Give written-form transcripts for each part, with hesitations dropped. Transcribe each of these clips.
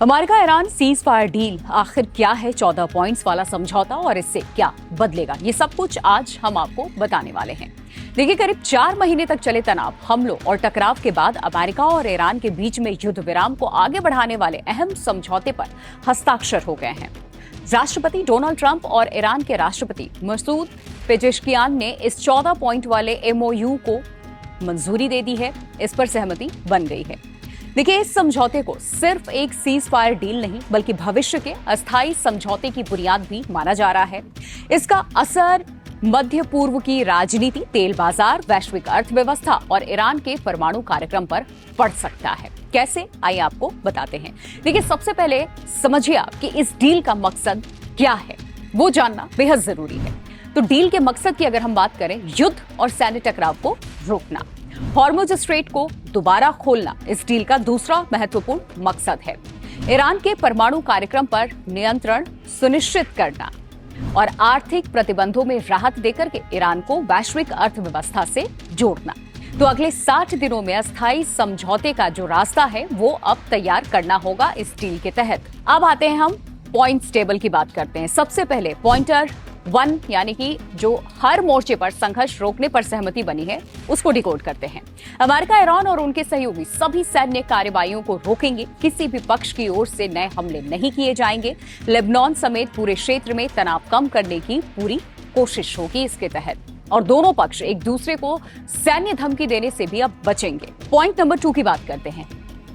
America Iran cease fire deal आखिर क्या है, 14 पॉइंट्स वाला समझौता और इससे क्या बदलेगा, ये सब कुछ आज हम आपको बताने वाले हैं। देखिए, करीब 4 महीने तक चले तनाव, हमलों और टकराव के बाद अमेरिका और ईरान के बीच में युद्ध विराम को आगे बढ़ाने वाले अहम समझौते पर हस्ताक्षर हो गए हैं। राष्ट्रपति डोनाल्ड ट्रंप और ईरान के राष्ट्रपति मसूद पेजेश्कियान ने इस 14 पॉइंट वाले एमओयू को मंजूरी दे दी है। इस पर सहमति बन गई है। देखिए, इस समझौते को सिर्फ एक सीज फायर डील नहीं बल्कि भविष्य के अस्थायी समझौते की बुनियाद भी माना जा रहा है। इसका असर मध्य पूर्व की राजनीति, तेल बाजार, वैश्विक अर्थव्यवस्था और ईरान के परमाणु कार्यक्रम पर पड़ सकता है। कैसे, आइए आपको बताते हैं। देखिए, सबसे पहले समझिए आप कि इस डील का मकसद क्या है, वो जानना बेहद जरूरी है। तो डील के मकसद की अगर हम बात करें, युद्ध और सैन्य टकराव को रोकना, हॉर्मुज स्ट्रेट को दोबारा खोलना इस डील का दूसरा महत्वपूर्ण मकसद है। ईरान के परमाणु कार्यक्रम पर नियंत्रण सुनिश्चित करना और आर्थिक प्रतिबंधों में राहत देकर के ईरान को वैश्विक अर्थव्यवस्था से जोड़ना। तो अगले 60 दिनों में अस्थायी समझौते का जो रास्ता है वो अब तैयार करना होगा इस डील के तहत। अब आते हैं हम पॉइंट्स टेबल की बात करते हैं। सबसे पहले पॉइंटर 1 यानी कि जो हर मोर्चे पर संघर्ष रोकने पर सहमति बनी है, उसको डिकोड करते हैं। अमेरिका, ईरान और उनके सहयोगी सभी सैन्य कार्रवाइयों को रोकेंगे। किसी भी पक्ष की ओर से नए हमले नहीं किए जाएंगे। लेबनान समेत पूरे क्षेत्र में तनाव कम करने की पूरी कोशिश होगी इसके तहत, और दोनों पक्ष एक दूसरे को सैन्य धमकी देने से भी अब बचेंगे। पॉइंट नंबर 2 की बात करते हैं।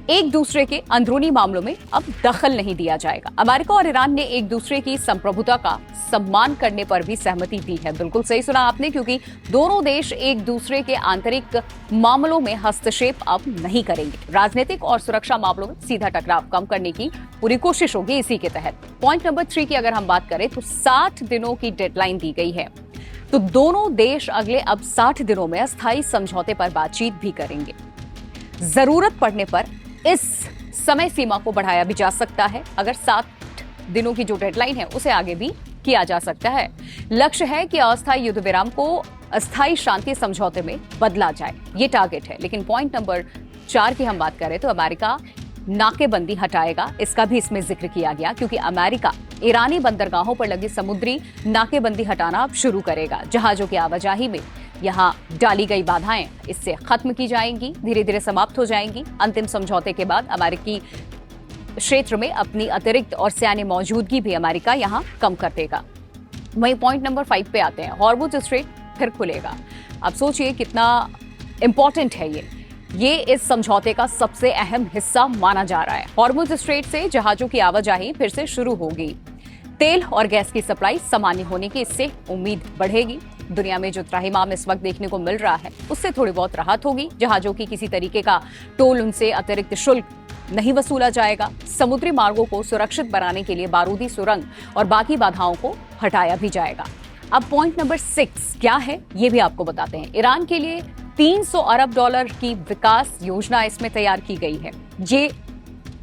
एक दूसरे के अंदरूनी मामलों में अब दखल नहीं दिया जाएगा। अमेरिका और ईरान ने एक दूसरे की संप्रभुता का सम्मान करने पर भी सहमति दी है। बिल्कुल सही सुना आपने, क्योंकि दोनों देश एक दूसरे के आंतरिक मामलों में हस्तक्षेप अब नहीं करेंगे। राजनीतिक और सुरक्षा मामलों में सीधा टकराव कम करने की पूरी कोशिश होगी इसी के तहत। पॉइंट नंबर 3 की अगर हम बात करें तो 60 दिनों की डेडलाइन दी गई है। तो दोनों देश अगले अब 60 दिनों में अस्थायी समझौते पर बातचीत भी करेंगे। जरूरत पड़ने पर इस समय सीमा को बढ़ाया भी जा सकता है। अगर 7 दिनों की जो डेडलाइन है उसे आगे भी किया जा सकता है। लक्ष्य है कि अस्थायी युद्ध विराम को अस्थायी शांति समझौते में बदला जाए, ये टारगेट है। लेकिन पॉइंट नंबर 4 की हम बात करें तो अमेरिका नाकेबंदी हटाएगा, इसका भी इसमें जिक्र किया गया, क्योंकि अमेरिका ईरानी बंदरगाहों पर लगी समुद्री नाकेबंदी हटाना अब शुरू करेगा। जहाजों की आवाजाही में यहां डाली गई बाधाएं इससे खत्म की जाएंगी, धीरे धीरे समाप्त हो जाएंगी। अंतिम समझौते के बाद अमेरिकी क्षेत्र में अपनी अतिरिक्त और सैन्य मौजूदगी भी अमेरिका यहां कम कर देगा। वहीं पॉइंट नंबर 5 पे आते हैं। हॉर्मुज स्ट्रेट फिर खुलेगा। अब सोचिए कितना इंपॉर्टेंट है ये इस समझौते का सबसे अहम हिस्सा माना जा रहा है। हॉर्मुज स्ट्रेट से जहाजों की आवाजाही फिर से शुरू होगी। तेल और गैस की सप्लाई सामान्य होने की इससे उम्मीद बढ़ेगी। दुनिया में जो त्राहिमाम इस वक्त देखने को मिल रहा है उससे थोड़ी बहुत राहत होगी। जहाजों की किसी तरीके का टोल, उनसे अतिरिक्त शुल्क नहीं वसूला जाएगा। समुद्री मार्गों को सुरक्षित बनाने के लिए बारूदी सुरंग और बाकी बाधाओं को हटाया भी जाएगा। अब पॉइंट नंबर 6 क्या है, ये भी आपको बताते हैं। ईरान के लिए $300 अरब की विकास योजना इसमें तैयार की गई है। ये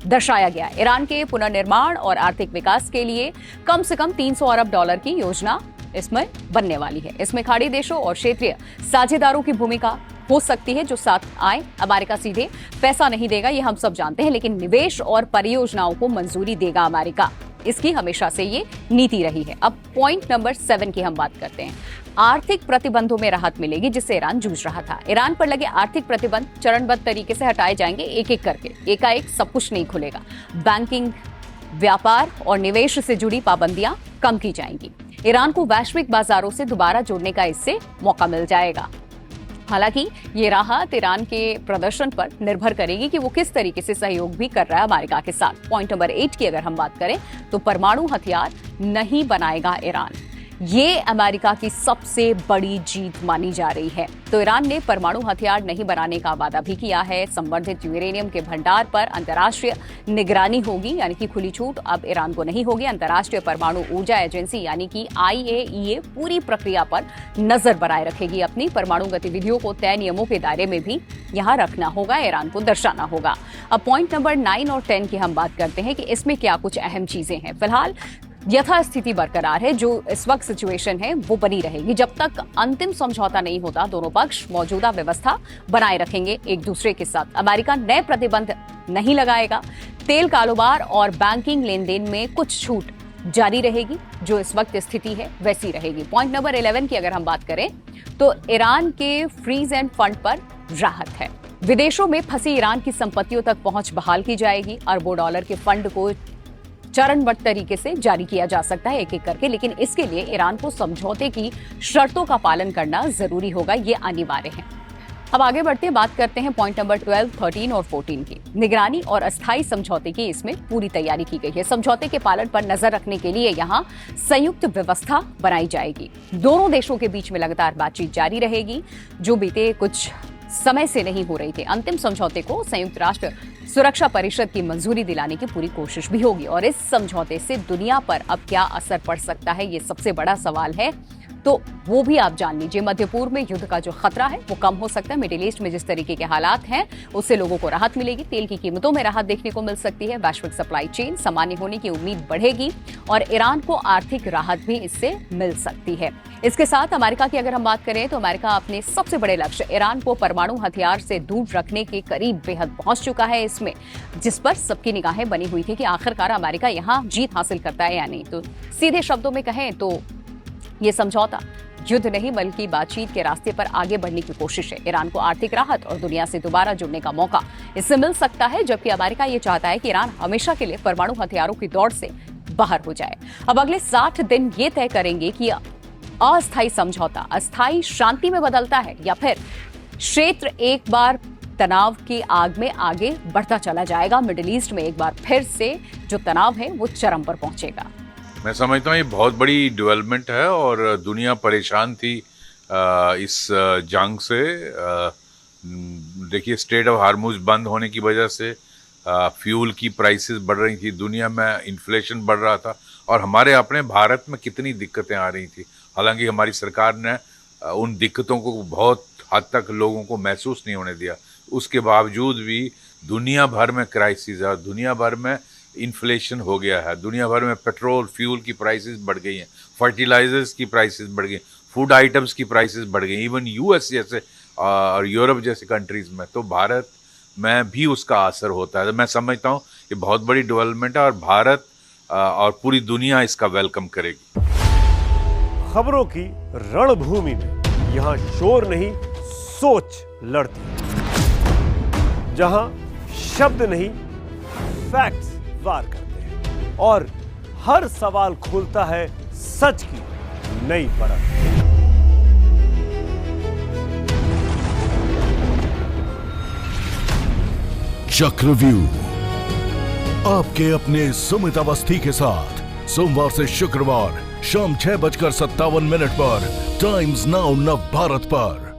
दर्शाया गया है ईरान के पुनर्निर्माण और आर्थिक विकास के लिए कम से कम $300 अरब की योजना इसमें बनने वाली है। इसमें खाड़ी देशों और क्षेत्रीय साझेदारों की भूमिका हो सकती है जो साथ आए। अमेरिका सीधे पैसा नहीं देगा, ये हम सब जानते हैं, लेकिन निवेश और परियोजनाओं को मंजूरी देगा अमेरिका। इसकी हमेशा से ये नीति रही है। अब पॉइंट नंबर 7 की हम बात करते हैं। आर्थिक प्रतिबंधों में राहत मिलेगी जिससे ईरान जूझ रहा था। ईरान पर लगे आर्थिक प्रतिबंध चरणबद्ध तरीके से हटाए जाएंगे, एक एक करके। एकाएक सब कुछ नहीं खुलेगा। बैंकिंग, व्यापार और निवेश से जुड़ी पाबंदियां कम की जाएंगी। ईरान को वैश्विक बाजारों से दोबारा जोड़ने का इससे मौका मिल जाएगा। हालांकि ये राहत ईरान के प्रदर्शन पर निर्भर करेगी कि वो किस तरीके से सहयोग भी कर रहा है अमेरिका के साथ। पॉइंट नंबर 8 की अगर हम बात करें तो परमाणु हथियार नहीं बनाएगा ईरान। ये अमेरिका की सबसे बड़ी जीत मानी जा रही है। तो ईरान ने परमाणु हथियार नहीं बनाने का वादा भी किया है। संवर्धित यूरेनियम के भंडार पर अंतर्राष्ट्रीय निगरानी होगी, यानी कि खुली छूट अब ईरान को नहीं होगी। अंतर्राष्ट्रीय परमाणु ऊर्जा एजेंसी यानी कि IAEA पूरी प्रक्रिया पर नजर बनाए रखेगी। अपनी परमाणु गतिविधियों को तय नियमों के दायरे में भी यहाँ रखना होगा, ईरान को दर्शाना होगा। अब पॉइंट नंबर 9 और 10 की हम बात करते हैं कि इसमें क्या कुछ अहम चीजें हैं। फिलहाल यथास्थिति बरकरार है। जो इस वक्त सिचुएशन है वो बनी रहेगी जब तक अंतिम समझौता नहीं होता। दोनों पक्ष मौजूदा व्यवस्था बनाए रखेंगे एक दूसरे के साथ। अमेरिका नए प्रतिबंध नहीं लगाएगा। तेल कारोबार और बैंकिंग लेन देन में कुछ छूट जारी रहेगी। जो इस वक्त स्थिति है वैसी रहेगी। पॉइंट नंबर 11 की अगर हम बात करें तो ईरान के फ्रीज एंड फंड पर राहत है। विदेशों में फंसी ईरान की संपत्तियों तक पहुंच बहाल की जाएगी। अरबों डॉलर के फंड को चरणबद्ध तरीके से जारी किया जा सकता है एक एक करके, लेकिन इसके लिए ईरान को समझौते की शर्तों का पालन करना जरूरी होगा। ये अनिवार्य है। अब आगे बढ़ते हैं, बात करते हैं पॉइंट नंबर 12, 13 और 14 की। निगरानी और अस्थायी समझौते की इसमें पूरी तैयारी की गई है। समझौते के पालन पर नजर रखने के लिए यहाँ संयुक्त व्यवस्था बनाई जाएगी। दोनों देशों के बीच में लगातार बातचीत जारी रहेगी, जो बीते कुछ समय से नहीं हो रही थी। अंतिम समझौते को संयुक्त राष्ट्र सुरक्षा परिषद की मंजूरी दिलाने की पूरी कोशिश भी होगी। और इस समझौते से दुनिया पर अब क्या असर पड़ सकता है, ये सबसे बड़ा सवाल है। तो वो भी आप जान लीजिए। मध्य पूर्व में युद्ध का जो खतरा है वो कम हो सकता है। मिडिल ईस्ट में जिस तरीके के हालात हैं उससे लोगों को राहत मिलेगी। तेल की कीमतों में राहत देखने को मिल सकती है। वैश्विक सप्लाई चेन सामान्य होने की उम्मीद बढ़ेगी और ईरान को आर्थिक राहत भी इससे मिल सकती है। इसके साथ अमेरिका की अगर हम बात करें तो अमेरिका अपने सबसे बड़े लक्ष्य ईरान को परमाणु हथियार से दूर रखने के करीब बेहद पहुंच चुका है इसमें, जिस पर सबकी निगाहें बनी हुई थी कि आखिरकार अमेरिका यहां जीत हासिल करता है या नहीं। तो सीधे शब्दों में कहें तो ये समझौता युद्ध नहीं बल्कि बातचीत के रास्ते पर आगे बढ़ने की कोशिश है। ईरान को आर्थिक राहत और दुनिया से दोबारा जुड़ने का मौका इससे मिल सकता है, जबकि अमेरिका ये चाहता है कि ईरान हमेशा के लिए परमाणु हथियारों की दौड़ से बाहर हो जाए। अब अगले 60 दिन ये तय करेंगे कि अस्थायी समझौता अस्थायी शांति में बदलता है या फिर क्षेत्र एक बार तनाव की आग में आगे बढ़ता चला जाएगा। मिडिल ईस्ट में एक बार फिर से जो तनाव है वो चरम पर पहुंचेगा। मैं समझता हूँ ये बहुत बड़ी डेवलपमेंट है और दुनिया परेशान थी इस जंग से। देखिए, स्ट्रेट ऑफ हार्मुज बंद होने की वजह से फ्यूल की प्राइसेस बढ़ रही थी, दुनिया में इन्फ्लेशन बढ़ रहा था और हमारे अपने भारत में कितनी दिक्कतें आ रही थी। हालांकि हमारी सरकार ने उन दिक्कतों को बहुत हद तक लोगों को महसूस नहीं होने दिया। उसके बावजूद भी दुनिया भर में क्राइसिस है, दुनिया भर में इन्फ्लेशन हो गया है, दुनिया भर में पेट्रोल फ्यूल की प्राइसेस बढ़ गई हैं, फर्टिलाइजर्स की प्राइसेस बढ़ गई, फूड आइटम्स की प्राइसेस बढ़ गई, इवन यूएस जैसे और यूरोप जैसे कंट्रीज में। तो भारत में भी उसका असर होता है। तो मैं समझता हूँ ये बहुत बड़ी डेवलपमेंट है और भारत और पूरी दुनिया इसका वेलकम करेगी। खबरों की रणभूमि में यहाँ शोर नहीं सोच लड़ती है, जहां शब्द नहीं फैक्ट्स वार करते हैं और हर सवाल खोलता है सच की नई परत। चक्रव्यूह आपके अपने सुमित अवस्थी के साथ सोमवार से शुक्रवार शाम 6:57 पर टाइम्स नाउ नव भारत पर।